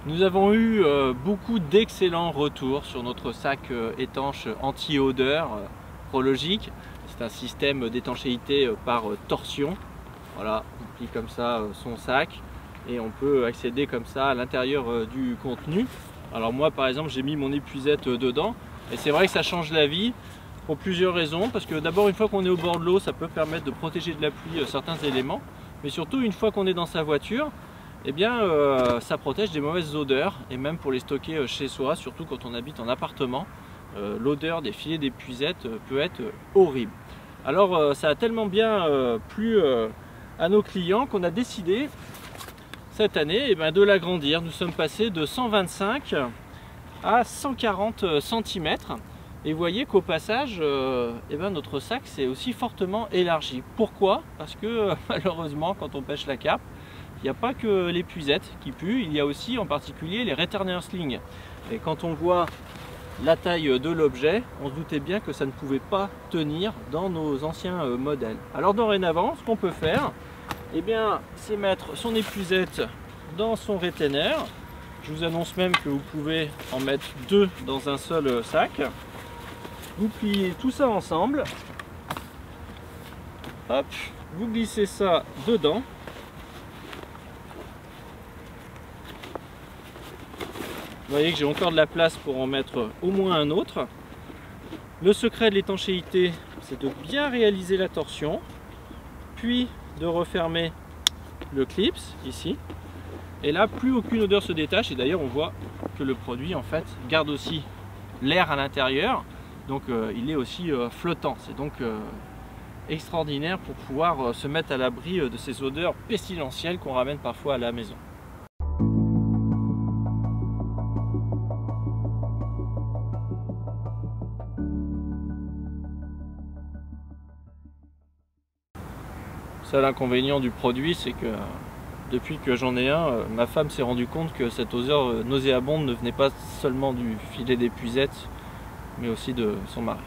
Nous avons eu beaucoup d'excellents retours sur notre sac étanche anti-odeur Prologic. C'est un système d'étanchéité par torsion. Voilà, on plie comme ça son sac et on peut accéder comme ça à l'intérieur du contenu. Alors moi par exemple j'ai mis mon épuisette dedans et c'est vrai que ça change la vie pour plusieurs raisons. Parce que d'abord, une fois qu'on est au bord de l'eau, ça peut permettre de protéger de la pluie certains éléments. Mais surtout une fois qu'on est dans sa voiture, eh bien, ça protège des mauvaises odeurs et même pour les stocker chez soi, surtout quand on habite en appartement, l'odeur des filets d'épuisette peut être horrible. Alors ça a tellement bien plu à nos clients qu'on a décidé cette année de l'agrandir. Nous sommes passés de 125 à 140 cm et vous voyez qu'au passage notre sac s'est aussi fortement élargi. Pourquoi? Parce que malheureusement quand on pêche la carpe, il n'y a pas que l'épuisette qui pue, il y a aussi en particulier les returner slings. Et quand on voit la taille de l'objet, on se doutait bien que ça ne pouvait pas tenir dans nos anciens modèles. Alors dorénavant, ce qu'on peut faire, c'est mettre son épuisette dans son retener. Je vous annonce même que vous pouvez en mettre deux dans un seul sac. Vous pliez tout ça ensemble. Hop, vous glissez ça dedans. Vous voyez que j'ai encore de la place pour en mettre au moins un autre. Le secret de l'étanchéité, c'est de bien réaliser la torsion, puis de refermer le clips ici. Et là, plus aucune odeur se détache. Et d'ailleurs, on voit que le produit en fait garde aussi l'air à l'intérieur. Donc il est aussi flottant. C'est donc extraordinaire pour pouvoir se mettre à l'abri de ces odeurs pestilentielles qu'on ramène parfois à la maison. Seul inconvénient du produit, c'est que depuis que j'en ai un, ma femme s'est rendue compte que cette odeur nauséabonde ne venait pas seulement du filet d'épuisette, mais aussi de son mari.